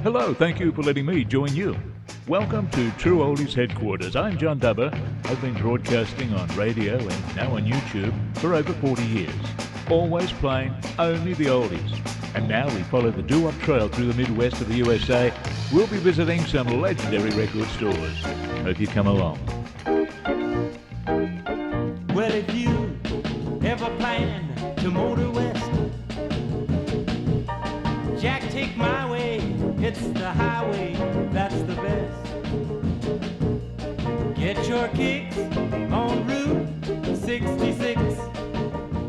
Hello, thank you for letting me join you. Welcome to True Oldies headquarters. I'm John Dubber. I've been broadcasting on radio and now on YouTube for over 40 years. Always playing only the oldies. And now we follow the Doo-Wop trail through the Midwest of the USA. We'll be visiting some legendary record stores. Hope you come along. Well, if you ever plan to motor west, Jack, take my way, it's the highway, that's the best. Get your kicks on Route 66.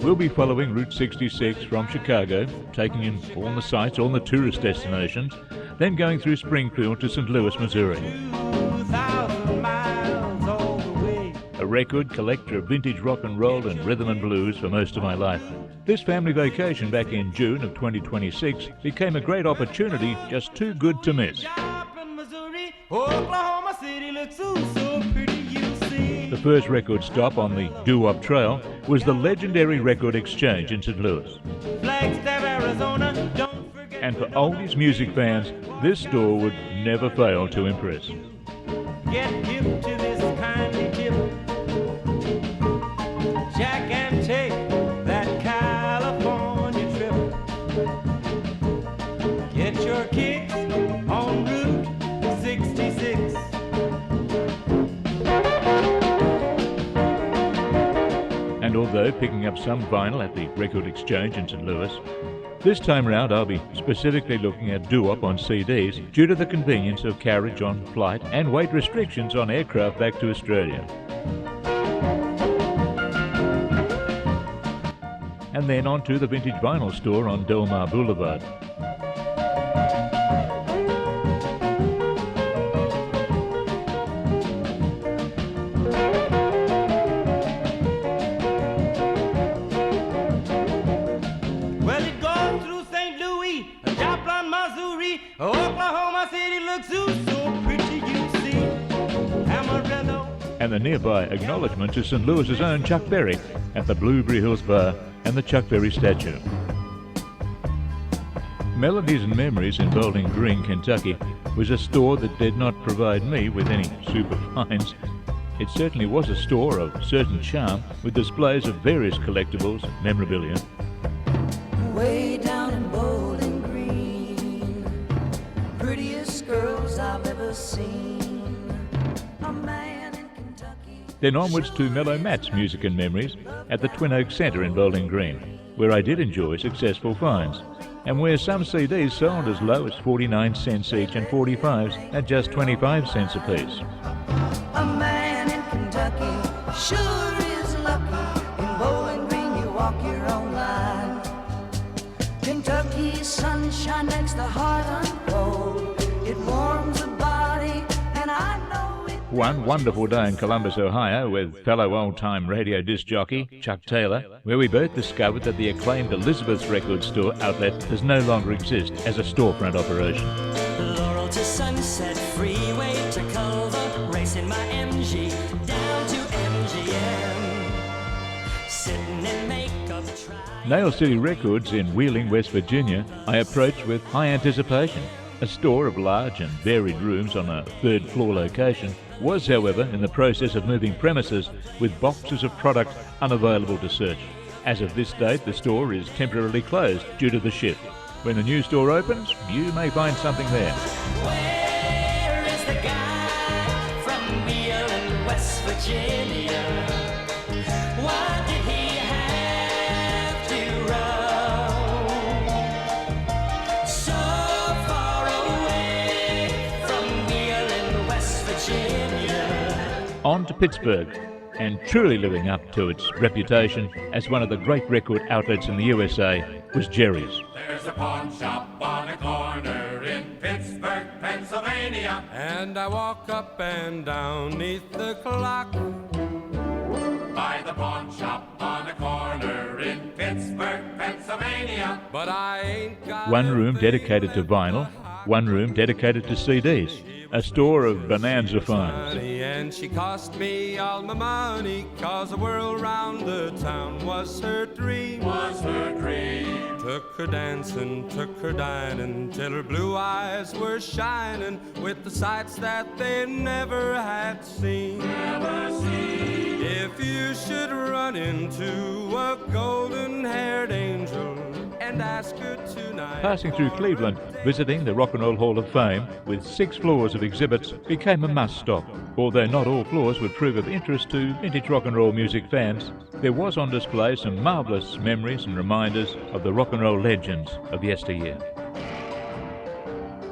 We'll be following Route 66 from Chicago, taking in all the sights, all the tourist destinations, then going through Springfield to St. Louis, Missouri. 2,000 miles all the way. A record collector of vintage rock and roll and rhythm and blues for most of my life. This family vacation back in June of 2026 became a great opportunity, just too good to miss. Oklahoma City looks so pretty, you see. The first record stop on the Doo-Wop Trail was the legendary Record Exchange in St. Louis. Flagstaff, Arizona, don't forget. And for oldies music fans, this store would never fail to impress. Get hip to this kindly tip, Jack, and take that California trip. Get your kicks on Route 66. And although picking up some vinyl at the Record Exchange in St. Louis, this time round I'll be specifically looking at Doo-Wop on CDs due to the convenience of carriage on flight and weight restrictions on aircraft back to Australia. And then on to the vintage vinyl store on Del Mar Boulevard. Well, it goes through St. Louis, Joplin, Missouri, Oklahoma City looks so pretty, you see. Amarillo. And the nearby acknowledgement to St. Louis's own Chuck Berry at the Blueberry Hills Bar and the Chuck Berry statue. Melodies and Memories in Bowling Green, Kentucky was a store that did not provide me with any super finds. It certainly was a store of certain charm with displays of various collectibles and memorabilia. Way down in Bowling Green, prettiest girls I've ever seen. A man in Kentucky. Then onwards to Mellow Matt's Music and Memories at the Twin Oaks Centre in Bowling Green, where I did enjoy successful finds, and where some CDs sold as low as 49 cents each and 45s at just 25 cents apiece. A man in Kentucky sure is lucky. In Bowling Green you walk your own line. Kentucky sunshine makes the heart unfold. It warms the body, and I know it. One wonderful day in Columbus, Ohio, with fellow old-time radio disc jockey Chuck Taylor, where we both discovered that the acclaimed Elizabeth's Record Store outlet does no longer exist as a storefront operation. Laurel to Sunset, freeway to Culver, racing my MG down to MGM. Sitting in makeup, Nail City Records in Wheeling, West Virginia, I approached with high anticipation. A store of large and varied rooms on a third-floor location was, however, in the process of moving premises with boxes of product unavailable to search. As of this date, the store is temporarily closed due to the shift. When the new store opens, you may find something there. where is the guy from Wheeling, West Virginia? Why did he have to roam so far away from Wheeling, West Virginia? On to Pittsburgh, and truly living up to its reputation as one of the great record outlets in the USA was Jerry's. There's a pawn shop on a corner in Pittsburgh, Pennsylvania. And I walk up and down neath the clock. By the pawn shop on a corner in Pittsburgh, Pennsylvania. But I ain't got One room a thing dedicated to vinyl, left one room dedicated to CDs, a store of bonanza finds. And she cost me all my money, 'cause the world round the town was her dream. Took her dancing, took her dining, till her blue eyes were shining with the sights that they never had seen. If you should run into a golden-haired angel and ask her tonight. Passing through Cleveland, visiting the Rock and Roll Hall of Fame with 6 floors of exhibits became a must-stop. Although not all floors would prove of interest to vintage rock and roll music fans, there was on display some marvellous memories and reminders of the rock and roll legends of yesteryear.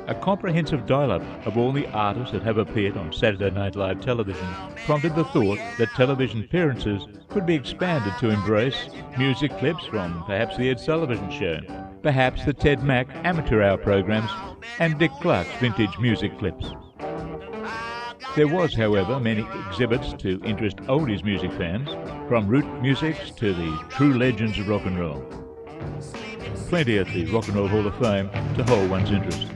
A comprehensive dial-up of all the artists that have appeared on Saturday Night Live television prompted the thought that television appearances could be expanded to embrace music clips from perhaps the Ed Sullivan Show, perhaps the Ted Mack Amateur Hour programs, and Dick Clark's vintage music clips. There was, however, many exhibits to interest oldies music fans, from root musics to the true legends of rock and roll. Plenty at the Rock and Roll Hall of Fame to hold one's interest.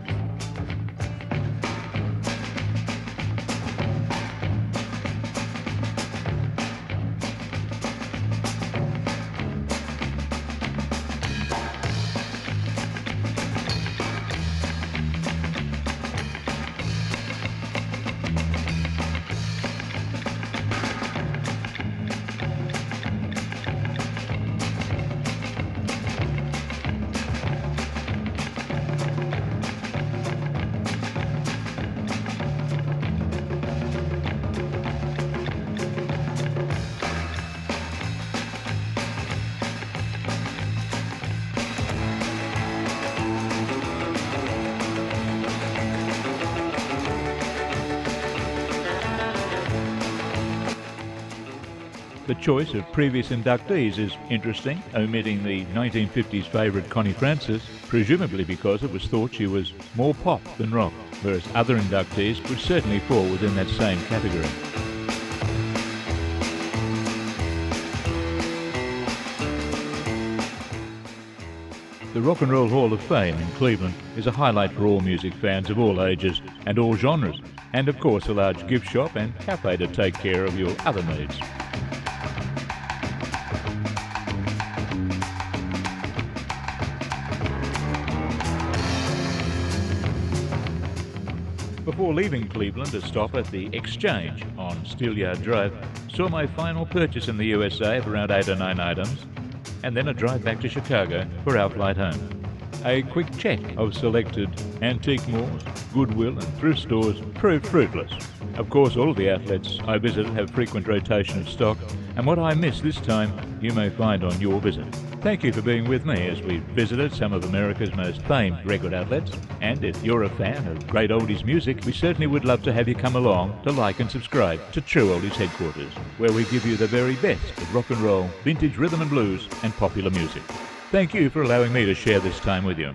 The choice of previous inductees is interesting, omitting the 1950s favourite Connie Francis, presumably because it was thought she was more pop than rock, whereas other inductees would certainly fall within that same category. The Rock and Roll Hall of Fame in Cleveland is a highlight for all music fans of all ages and all genres, and of course a large gift shop and cafe to take care of your other needs. Before leaving Cleveland, a stop at the Exchange on Steelyard Drive saw my final purchase in the USA of around 8 or 9 items, and then a drive back to Chicago for our flight home. A quick check of selected antique malls, Goodwill and thrift stores proved fruitless. Of course, all of the outlets I visited have frequent rotation of stock, and what I missed this time you may find on your visit. Thank you for being with me as we visited some of America's most famed record outlets, and if you're a fan of great oldies music, we certainly would love to have you come along to like and subscribe to True Oldies Headquarters, where we give you the very best of rock and roll, vintage rhythm and blues, and popular music. Thank you for allowing me to share this time with you.